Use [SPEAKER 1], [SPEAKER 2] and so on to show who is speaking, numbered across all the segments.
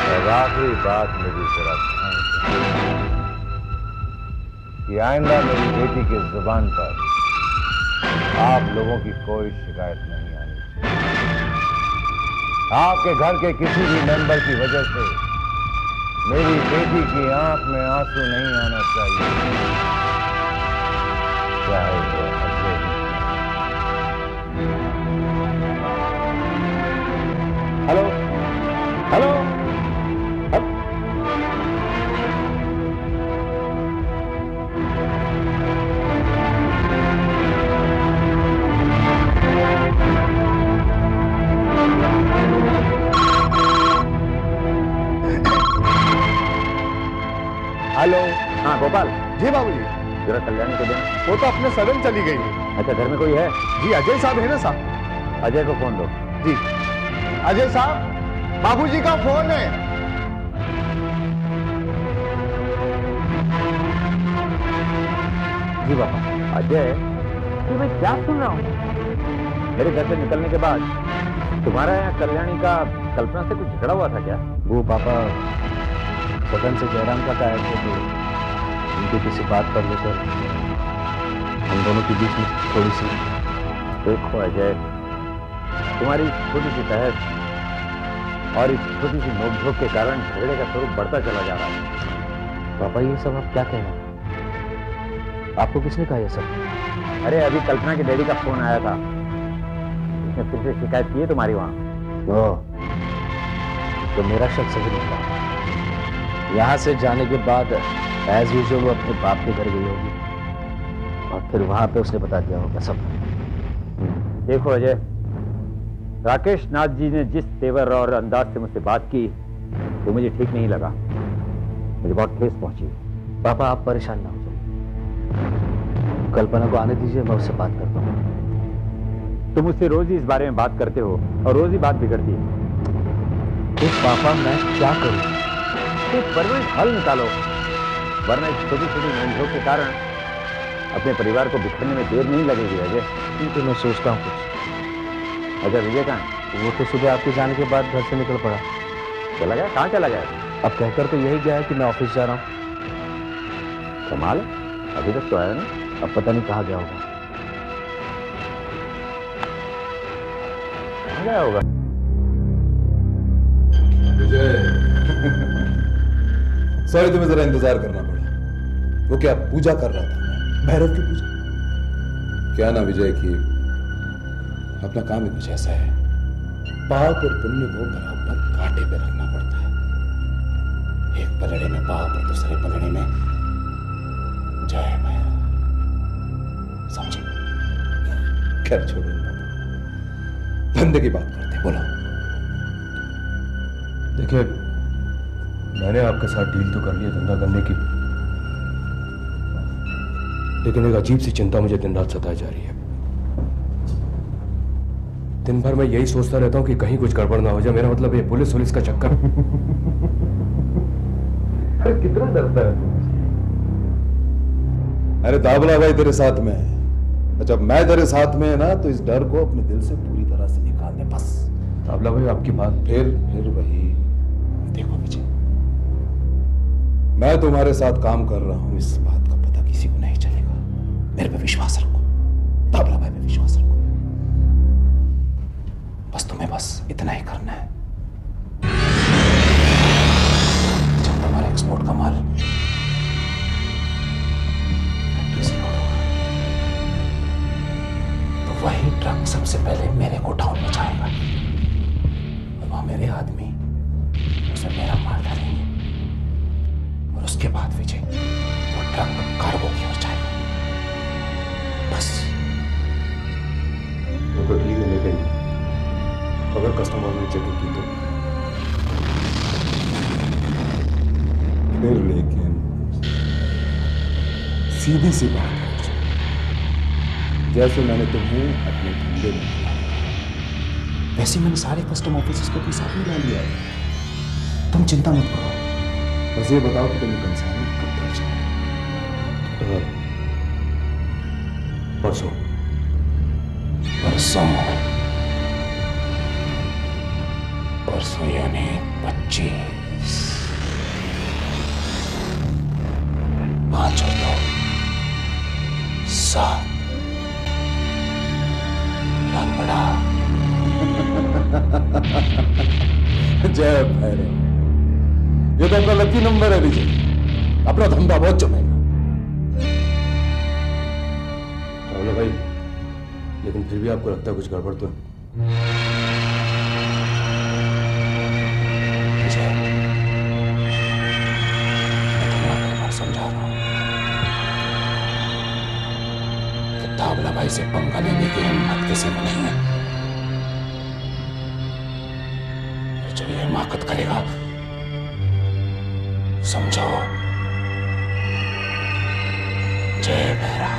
[SPEAKER 1] और आखिरी बात मेरी तरफ कि आइंदा मेरी बेटी की जुबान पर आप लोगों की कोई शिकायत नहीं आनी चाहिए। आपके घर के किसी भी मेंबर की वजह से मेरी बेटी की आंख में आंसू नहीं आना चाहिए, चाहे वो अजय ही। Hello hello hello.
[SPEAKER 2] हाँ गोपाल।
[SPEAKER 3] जी बाबूजी।
[SPEAKER 2] जरा कल्याणी को देना।
[SPEAKER 3] वो तो अपने सदन चली गई है।
[SPEAKER 2] अच्छा, घर में कोई है?
[SPEAKER 3] जी अजय साहब है ना साहब।
[SPEAKER 2] अजय को फोन दो।
[SPEAKER 3] जी अजय साहब, बाबूजी का फोन है।
[SPEAKER 2] जी बाबा। अजय, ये मैं क्या सुन रहा हूँ? मेरे घर से निकलने के बाद तुम्हारा यहाँ कल्याणी का कल्पना से कुछ झगड़ा हुआ था क्या?
[SPEAKER 4] वो पापा सदन से जयराम का आए थे, तो उनकी किसी बात पर लेकर हम दोनों के बीच में थोड़ी सी।
[SPEAKER 2] देखो अजय, तुम्हारी छोटी सी बहस और इस छोटी सी नोकझोंक के कारण झगड़े का स्वरूप बढ़ता चला जा रहा है।
[SPEAKER 4] पापा ये सब आप क्या कह रहे हैं? आपको किसने कहा ये सब?
[SPEAKER 2] अरे अभी कल्पना के डैडी का फोन आया था, उसने फिर से शिकायत की है तुम्हारी वहां।
[SPEAKER 4] तो मेरा शक सही निकला। यहाँ से जाने के बाद एज यूजुअल वो अपने बाप के घर गई होगी और फिर वहां पे उसने बता दिया होगा सब।
[SPEAKER 2] देखो अजय, राकेश नाथ जी ने जिस तेवर और अंदाज से मुझसे बात की वो मुझे ठीक नहीं लगा, मुझे बहुत ठेस पहुंची।
[SPEAKER 4] पापा आप परेशान ना हो जाइए, कल्पना को आने दीजिए, मैं उससे बात करता हूँ।
[SPEAKER 2] तुम मुझसे रोज ही इस बारे में बात करते हो और रोज ही बात बिगड़ती है।
[SPEAKER 4] तो पापा मैं क्या करूँ?
[SPEAKER 2] एक परमानेंट हल निकालो, वरना इस छोटी छोटी नोकझोंक के कारण अपने परिवार को बिखरने में देर नहीं लगेगी अजय।
[SPEAKER 4] तो मैं सोचता हूँ कुछ।
[SPEAKER 2] अजय विजय कहाँ?
[SPEAKER 4] वो तो सुबह आपके जाने के बाद घर से निकल पड़ा।
[SPEAKER 2] चला गया? कहाँ चला गया?
[SPEAKER 4] अब कहकर तो यही गया है कि मैं ऑफिस जा रहा हूँ।
[SPEAKER 2] कमाल, अभी तक तो आया नहीं।
[SPEAKER 4] अब पता नहीं कहाँ गया होगा।
[SPEAKER 2] कहाँ गया होगा?
[SPEAKER 5] सॉरी, तुम्हें जरा इंतजार करना पड़ा। वो क्या पूजा कर रहा था, भैरव की पूजा। क्या ना विजय की अपना काम ही कुछ ऐसा है, पाप और पुण्य को बराबर कांटे पे रखना पड़ता है। एक पलड़े में पाप और दूसरे पलड़े में जय भैरव, समझे? खैर छोड़ो, धंधे की बात करते, बोलो।
[SPEAKER 6] देखिए, मैंने आपके साथ डील तो कर लिया धंधा करने की, लेकिन एक अजीब सी चिंता मुझे दिन रात सताई जा रही है। दिन भर मैं यही सोचता रहता हूं कि कहीं कुछ गड़बड़ ना हो जाए। मेरा मतलब ये पुलिस वुलिस का चक्कर। अरे कितना डरता है तू?
[SPEAKER 5] अरे दाबला भाई तेरे साथ में है, जब मैं तेरे साथ में है ना, तो इस डर को अपने दिल से पूरी तरह से निकाल दे बस।
[SPEAKER 6] दाबला भाई आपकी बात।
[SPEAKER 5] फिर वही देखो विजय, मैं तुम्हारे साथ काम कर रहा हूं, इस बात का पता किसी को नहीं चलेगा। मेरे पे विश्वास रखो, दाबला भाई पे विश्वास रखो। बस तुम्हें बस इतना ही करना है। जब तुम्हारे एक्सपोर्ट का माल फैक्ट्री से लोड होगा, तो वही ट्रक सबसे पहले मेरे गोडाउन में जाएगा और वहां मेरे आदमी उसमें मेरा माल डालेंगे और उसके बाद विजय वो ट्रक कार्गो की ओर जाएगा। बस।
[SPEAKER 6] वो तो ठीक है, लेकिन अगर कस्टमर ने चेकिंग की तो?
[SPEAKER 5] फिर लेकिन सीधी सी बात है, जैसे मैंने तुम्हें अपने धंधे में किया, वैसे मैंने सारे कस्टम ऑफिसर्स को भी साथ में डाल दिया है। तुम चिंता मत करो, बस ये बताओ कि तुम्हें कंसाइनमेंट कब तक चाहिए?
[SPEAKER 6] परसों।
[SPEAKER 5] परसों? परसों यानी 25। रहे हो। ये तो अपना लकी नंबर है विजय, अपना धंधा बहुत जमेगा।
[SPEAKER 6] रावला भाई, लेकिन फिर भी आपको लगता है कुछ गड़बड़ तो है?
[SPEAKER 5] विजय, मैं तुम्हें आखिरी बार समझा रहा हूं कि तावला भाई से पंगा लेने की हिम्मत किसी में नहीं है। जो ये हिमाकत करेगा, समझो जय भैरा।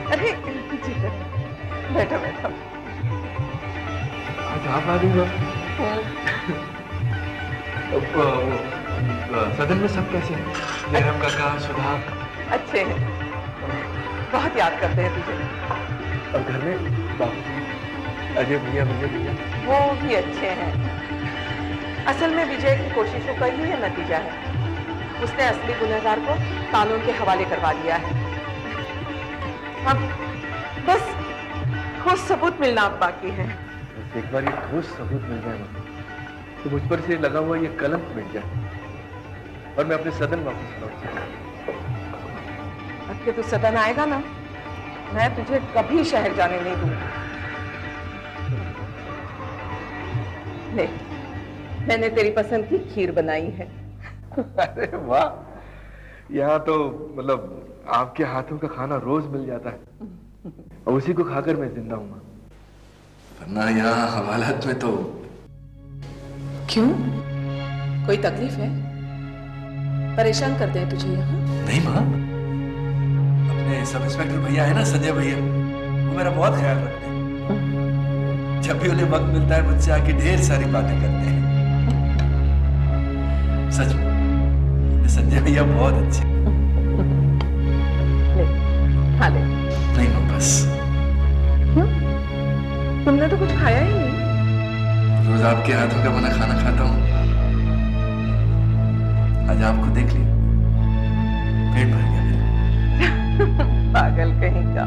[SPEAKER 7] अरे बैठो बैठो।
[SPEAKER 8] आज आप आ गई हो? सदन में सब कैसे हैं? जयराम काका, सुधा?
[SPEAKER 7] अच्छे हैं, बहुत याद करते हैं तुझे।
[SPEAKER 8] और घर में बाबूजी, अजय भैया, विजय भैया?
[SPEAKER 7] वो भी अच्छे हैं। असल में विजय की कोशिशों का ही ये नतीजा है। उसने असली गुनहगार को कानून के हवाले करवा दिया है। अब बस ठोस सबूत मिलना अब बाकी है।
[SPEAKER 8] बस एक बार ये ठोस सबूत मिल जाए ना, तो मुझ पर से लगा हुआ ये कलंक मिट जाए और मैं अपने सदन वापस लौट सकूं।
[SPEAKER 7] अब के तू सदन आएगा ना, मैं तुझे कभी शहर जाने नहीं दूंगी। ले, मैंने तेरी पसंद की खीर बनाई है।
[SPEAKER 8] अरे वाह, यहाँ तो मतलब आपके हाथों का खाना रोज मिल जाता है और उसी को खाकर मैं जिंदा हूँ। वरना यहाँ हवालात में तो।
[SPEAKER 7] क्यों, कोई तकलीफ है? परेशान करते हैं तुझे यहाँ?
[SPEAKER 8] नहीं माँ, अपने सब इंस्पेक्टर भैया है ना, संजय भैया, वो मेरा बहुत ख्याल रखते हैं। जब भी उन्हें वक्त मिलता है मुझसे आके ढेर सारी बातें करते हैं। सच में संजय भैया बहुत अच्छे।
[SPEAKER 7] ले, खा ले।
[SPEAKER 8] नहीं माँ, बस।
[SPEAKER 7] तुमने तो कुछ खाया ही नहीं।
[SPEAKER 8] रोज आपके हाथों का बना खाना खाता हूँ, आज आपको देख लिया, पेट भर गया मेरा।
[SPEAKER 7] पागल कहीं का।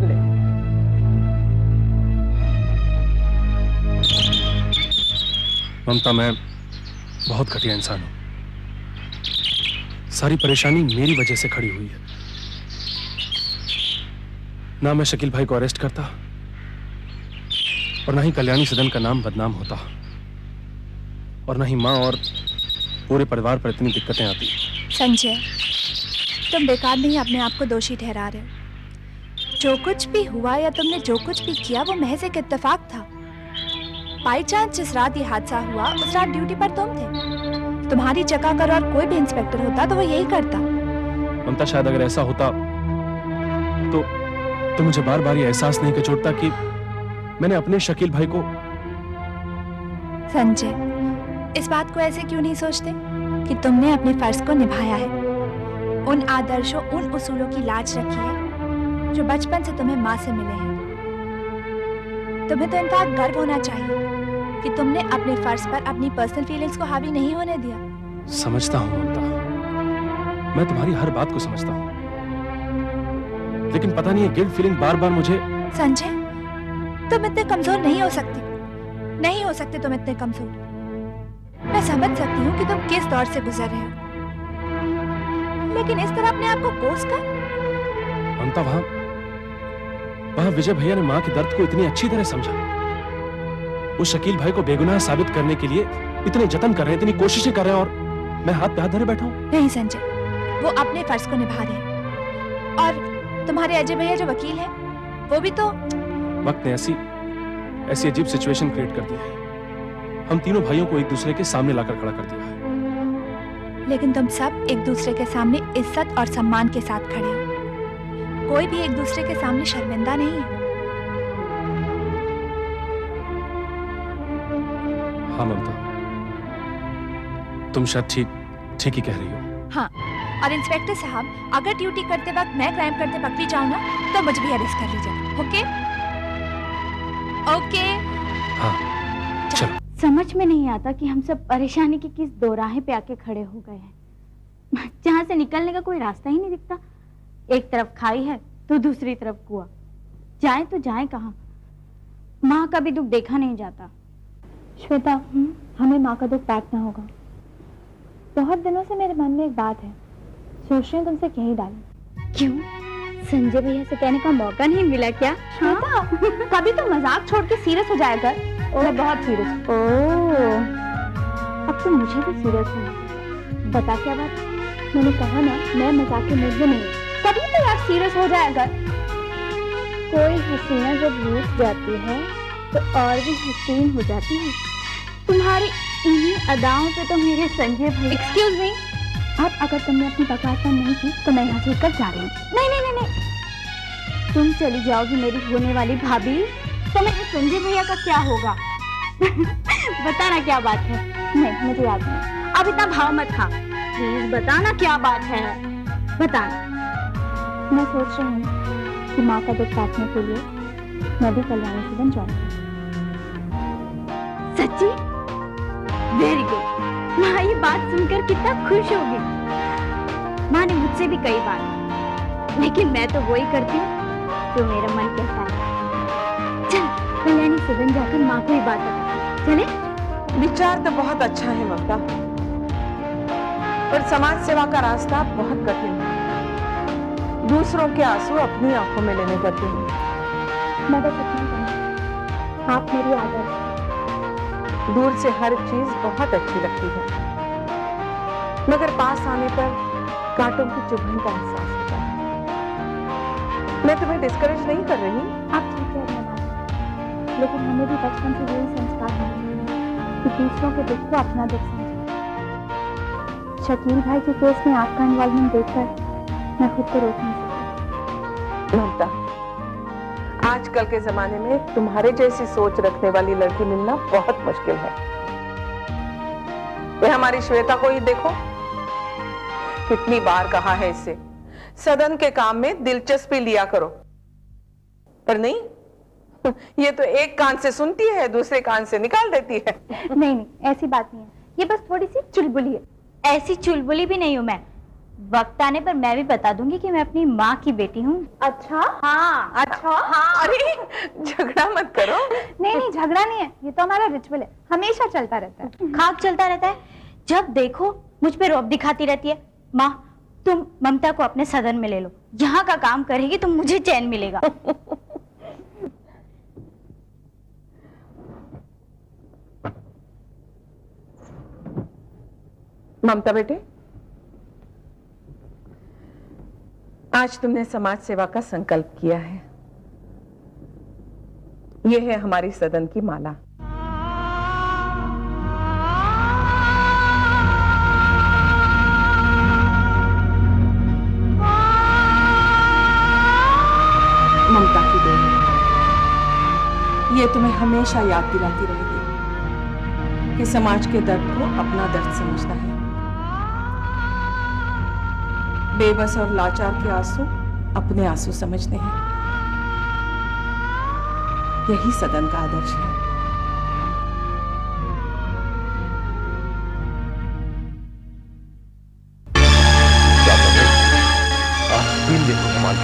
[SPEAKER 7] ले।
[SPEAKER 6] ममता, मैं बहुत घटिया इंसान हूं। सारी परेशानी मेरी वजह से खड़ी हुई है। ना मैं शकील भाई को अरेस्ट करता और ना ही कल्याणी सदन का नाम बदनाम होता और ना ही माँ और पूरे परिवार पर इतनी दिक्कतें आती।
[SPEAKER 9] संजय, तुम बेकार नहीं अपने आप को दोषी ठहरा रहे हो। जो कुछ भी हुआ या तुमने जो कुछ भी किया वो महज एक इत्तेफाक था। बाई चांस जिस रात ये हादसा हुआ उस रात ड्यूटी पर तुम थे। तुम्हारी जगह अगर और कोई भी इंस्पेक्टर होता तो वो यही करता।
[SPEAKER 6] ममता, शायद अगर ऐसा होता तो मुझे बार बार ये एहसास नहीं कचोटता कि मैंने अपने शकील भाई को।
[SPEAKER 9] संजय, इस बात को ऐसे क्यों नहीं सोचते कि तुमने अपने फर्ज को निभाया है, उन आदर्शों, उन उसूलों की लाज रखी है जो बचपन से तुम्हें माँ से मिले हैं। तुम्हें तो इनका गर्व होना चाहिए कि तुमने अपने फर्ज पर अपनी पर्सनल फीलिंग्स को हावी नहीं होने दिया।
[SPEAKER 6] समझता हूँ ममता, मैं तुम्हारी हर बात को समझता हूँ, लेकिन पता नहीं है गिल्ट फीलिंग बार बार मुझे।
[SPEAKER 9] संजय, तुम इतने कमजोर नहीं हो सकते, नहीं हो सकते तुम इतने कमजोर। मैं समझ सकती हूँ कि तुम किस दौर से गुजर रहे हो, लेकिन इस तरह अपने आप को कोस कर।
[SPEAKER 6] ममता, वहां विजय भैया ने माँ के दर्द को इतनी अच्छी तरह समझा। उस शकील भाई को बेगुनाह साबित करने के लिए इतने जतन कर रहे हैं, इतनी कोशिशें कर रहे हैं, और मैं हाथ पे हाथ धरे बैठा हूँ।
[SPEAKER 9] नहीं संजय, वो अपने फर्ज को निभा रहे हैं। और तुम्हारे अजय भैया जो वकील हैं, वो भी तो।
[SPEAKER 6] वक्त ने ऐसी अजीब सिचुएशन क्रिएट कर दी है। हम तीनों भाइयों को एक दूसरे के सामने लाकर खड़ा कर दिया है।
[SPEAKER 9] लेकिन तुम सब एक दूसरे के सामने इज्जत और सम्मान के साथ खड़े हो। कोई भी एक दूसरे के सामने शर्मिंदा नहीं है।
[SPEAKER 6] हाँ ममता, तुम शायद ठीक ही कह रही हो।
[SPEAKER 9] हाँ, और इंस्पेक्टर साहब, अगर ड्यूटी करते वक्त मैं क्राइम करते पकड़ी जाऊं ना, तो मुझे भी अरेस्ट कर लीजिए। ओके? ओके?
[SPEAKER 6] हाँ, चलो।
[SPEAKER 10] समझ में नहीं आता कि हम सब परेशानी की किस दोराहे पे आके खड़े हो गए हैं। जहाँ से निकलने का कोई रास्ता ही नहीं दिखता। एक तरफ खाई है तो दूसरी तरफ कुआं। जाए तो जाए कहाँ? माँ का भी दुख देखा नहीं जाता।
[SPEAKER 9] श्वेता, हमें माँ का दुख बांटना होगा। बहुत दिनों से मेरे मन में एक बात है, सोच रही हूँ तुमसे कह ही डालूं।
[SPEAKER 10] क्यों? संजय भैया से कहने का मौका नहीं मिला क्या?
[SPEAKER 9] श्वेता, कभी तो मजाक छोड़ के सीरियस हो जाया कर। मैं बहुत सीरियस हूँ। अब तो मुझे भी सीरियस हूँ। बता क्या बात? मैंने कहा ना, मैं मजाक के मूड में नहीं हूँ। कभी तो यार सीरियस हो जाया कर। कोई हसीना जब रूठ जाती है तो और भी हसीन हो जाती है।
[SPEAKER 10] तुम्हारी इन्हीं अदाओं पे तो मेरे संजय भैया।
[SPEAKER 9] एक्सक्यूज मी, अब अगर तुमने अपनी बकवास बंद नहीं की तो मैं यहाँ से उठकर जा रही हूँ।
[SPEAKER 10] नहीं नहीं नहीं नहीं, तुम चली जाओगी मेरी होने वाली भाभी, तो मेरे संजय भैया का क्या होगा? बताना क्या बात है?
[SPEAKER 9] नहीं, मुझे याद नहीं।
[SPEAKER 10] अब इतना भाव मत खा, प्लीज बताना क्या बात है, बताना।
[SPEAKER 9] मैं सोच रही हूँ कि माँ का दुख काटने के लिए मैं भी कल्याणी सदन ज्वाइन करूँ।
[SPEAKER 10] सच्ची? Very good. माँ ये बात सुनकर कितना खुश होगी। माँ ने मुझसे भी कई बार, लेकिन मैं तो वही करती हूँ जो मेरा मन कहता है। चल कल्याणी सदन जाकर माँ को ही बात करते। चले?
[SPEAKER 7] विचार तो बहुत अच्छा है ममता, पर समाज सेवा का रास्ता बहुत कठिन है। दूसरों के आंसू अपनी आंखों में लेने पड़ते हैं।
[SPEAKER 9] मैं बस इतना कहूँ, आप मेरी आदर्श।
[SPEAKER 7] दूर से हर चीज बहुत अच्छी लगती है, मगर पास आने पर कांटों की चुभन का एहसास होता है। मैं तुम्हें डिस्करेज नहीं कर रही।
[SPEAKER 9] आप ठीक कह रहे हैं, लेकिन हमें भी बचपन से यही संस्कार मिले कि दूसरों के दुख को अपना दुख समझें। शकील भाई के केस में आपका इन्वॉल्वमेंट देखकर मैं खुद को रोक नहीं सकती।
[SPEAKER 7] ममता, आजकल के जमाने में तुम्हारे जैसी सोच रखने वाली लड़की मिलना बहुत मुश्किल है। ये हमारी श्वेता को ही देखो, कितनी बार कहा है इससे सदन के काम में दिलचस्पी लिया करो, पर नहीं, ये तो एक कान से सुनती है, दूसरे कान से निकाल देती है।
[SPEAKER 9] नहीं नहीं, ऐसी बात नहीं है, ये बस थोड़ी सी चुलबुली है।
[SPEAKER 10] ऐसी चुलबुली भी नहीं हूँ मैं। वक्त आने पर मैं भी बता दूंगी कि मैं अपनी माँ की बेटी हूँ।
[SPEAKER 9] अच्छा?
[SPEAKER 10] हाँ।
[SPEAKER 9] अच्छा? हाँ।
[SPEAKER 7] अरे झगड़ा मत करो।
[SPEAKER 9] नहीं नहीं, झगड़ा नहीं है, ये तो हमारा रिचुअल है, हमेशा चलता रहता है।
[SPEAKER 10] खाक चलता रहता है। जब देखो मुझ पे रौब दिखाती रहती है। माँ, तुम ममता को अपने सदन में ले लो, यहाँ का काम करेगी तो मुझे चैन मिलेगा।
[SPEAKER 7] ममता बेटे, आज तुमने समाज सेवा का संकल्प किया है। यह है हमारी सदन की माला। ममता की देन, ये तुम्हें हमेशा याद दिलाती रहेगी कि समाज के दर्द को अपना दर्द समझना है। बेबस और लाचार के आंसू अपने आंसू समझने हैं। यही सदन का आदर्श है।
[SPEAKER 1] देखो माल,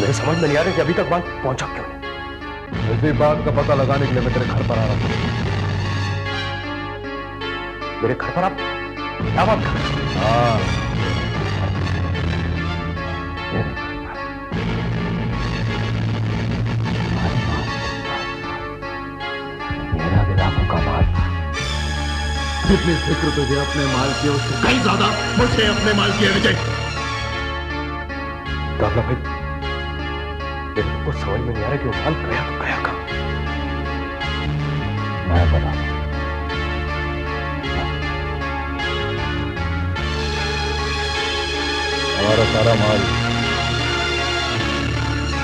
[SPEAKER 1] मेरे समझ में नहीं आ रहा कि अभी तक माल पहुंचा क्यों नहीं। इसी बात का पता लगाने के लिए मैं तेरे घर पर आ रहा हूं। मेरे घर पर आप क्या बात कर रहे हैं? हाँ, मेरा गिलाफों का माल। जितनी फिक्र तुझे अपने माल की, उससे कहीं ज्यादा मुझे अपने माल की है विजय। दादा भाई, मेरे को समझ में नहीं आ रहा कि वो माल गया तो गया कहां। मैं बता, हमारा सारा माल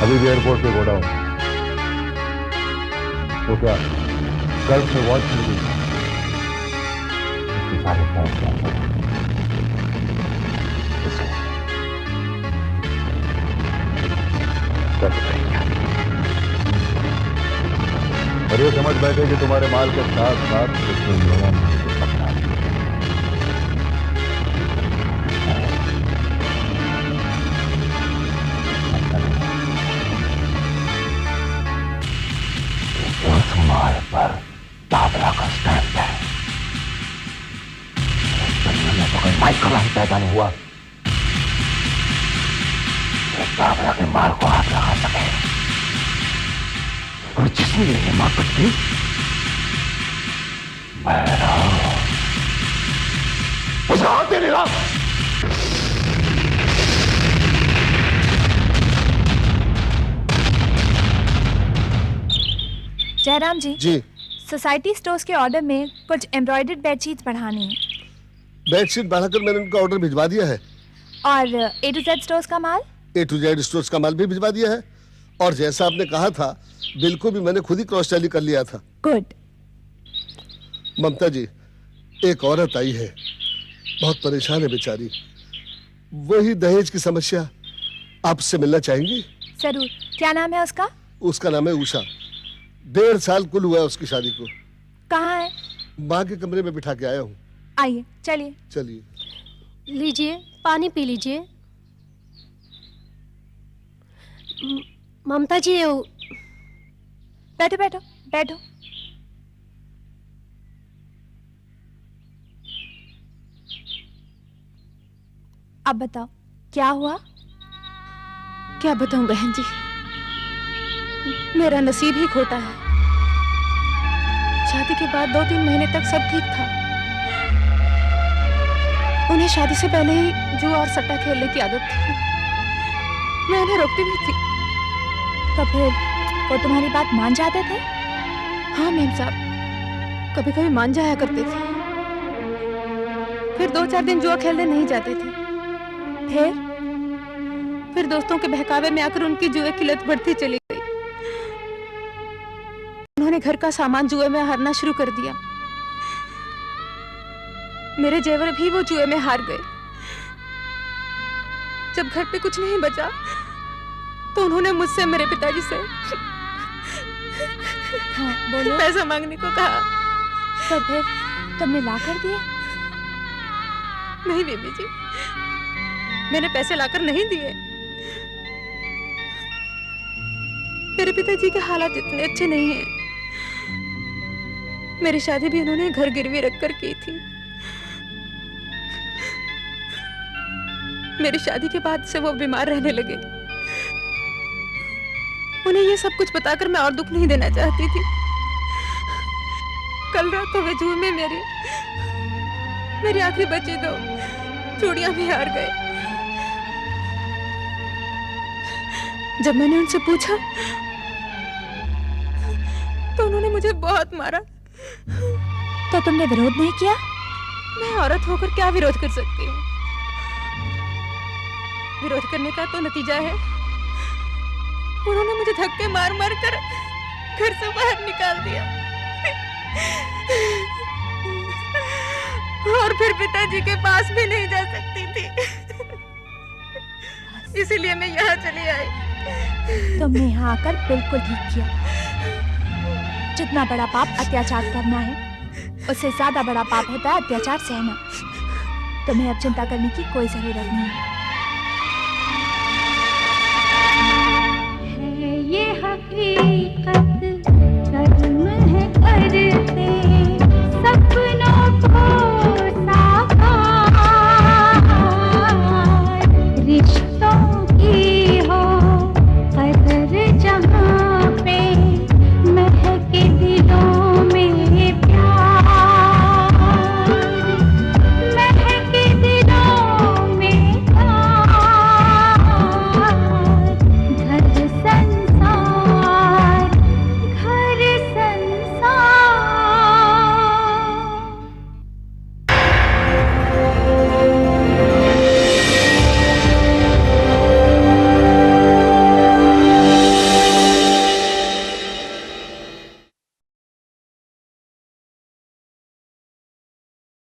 [SPEAKER 1] अभी भी एयरपोर्ट पे गोडाउन। तो क्या गल्फ में वॉच मिल गई? सारे और ये समझ बैठे कि तुम्हारे माल के साथ साथ हुआ एक बाबरा के माल को हाथ लगा सके, और जिसने ये हिम्मत की उसे हाथ देने लगा।
[SPEAKER 9] जयराम जी
[SPEAKER 3] जी
[SPEAKER 9] सोसाइटी स्टोर्स के ऑर्डर में कुछ एम्ब्रॉयडर्ड बेडशीट्स बढ़ानी है
[SPEAKER 3] बेडशीट बढ़ाकर मैंने उनका ऑर्डर भिजवा दिया है,
[SPEAKER 9] और A to Z स्टोर्स का माल।
[SPEAKER 3] A to Z स्टोर्स का माल भी भिजवा दिया है, और जैसा आपने कहा था बिल को भी मैंने खुद ही क्रॉस टैली कर लिया था।
[SPEAKER 9] गुड।
[SPEAKER 3] ममता जी, एक औरत आई है, बहुत परेशान है बेचारी, वही दहेज की समस्या, आपसे मिलना चाहेंगी?
[SPEAKER 9] जरूर। क्या नाम है उसका?
[SPEAKER 3] उसका नाम है उषा। 1.5 साल कुल हुआ है उसकी शादी को।
[SPEAKER 9] कहाँ है?
[SPEAKER 3] माँ के कमरे में बिठा के आया हूँ।
[SPEAKER 9] आइए चलिए।
[SPEAKER 10] चलिए। लीजिए, पानी पी लीजिए। ममता जी,
[SPEAKER 9] बैठो बैठो बैठो। अब बताओ क्या हुआ?
[SPEAKER 11] क्या बताऊं बहन जी, मेरा नसीब ही खोटा है। शादी के बाद 2-3 महीने तक सब ठीक था। उन्हें शादी से पहले ही जुआ और सट्टा खेलने की आदत थी। मैं उन्हें रोकती भी थी।
[SPEAKER 9] तो फिर वो तुम्हारी बात मान जाते थे?
[SPEAKER 11] हाँ मेम साहब, कभी कभी मान जाया करते थे, फिर 2-4 दिन जुआ खेलने नहीं जाते थे। फिर दोस्तों के बहकावे में आकर उनकी जुए की लत बढ़ती चली गई। उन्होंने घर का सामान जुए में हारना शुरू कर दिया। मेरे जेवर भी वो जुए में हार गए। जब घर पे कुछ नहीं बचा तो उन्होंने मुझसे मेरे पिताजी से
[SPEAKER 9] हाँ, बोलो।
[SPEAKER 11] पैसा मांगने को कहा।
[SPEAKER 9] तो फिर तुमने ला कर दिए?
[SPEAKER 11] नहीं बेबी जी, मैंने पैसे लाकर नहीं दिए। मेरे पिताजी के हालात इतने अच्छे नहीं हैं। मेरी शादी भी उन्होंने घर गिरवी रखकर की थी। मेरी शादी के बाद से वो बीमार रहने लगे। उन्हें ये सब कुछ बताकर मैं और दुख नहीं देना चाहती थी। कल रात को वे जुए में मेरी आखिरी बची 2 चूड़ियां भी हार गए। जब मैंने उनसे पूछा तो उन्होंने मुझे बहुत मारा।
[SPEAKER 9] तो तुमने विरोध नहीं किया?
[SPEAKER 11] मैं औरत होकर क्या विरोध कर सकती हूँ? विरोध करने का तो नतीजा है, उन्होंने मुझे धक्के मार मार कर घर से बाहर निकाल दिया। और फिर पिताजी के पास भी नहीं जा सकती थी, इसीलिए मैं यहाँ चली आई।
[SPEAKER 9] तुमने यहाँ आकर बिल्कुल ठीक किया। जितना बड़ा पाप अत्याचार करना है, उससे ज्यादा बड़ा पाप होता है अत्याचार सहना। तुम्हें अब चिंता करने की कोई जरूरत नहीं है।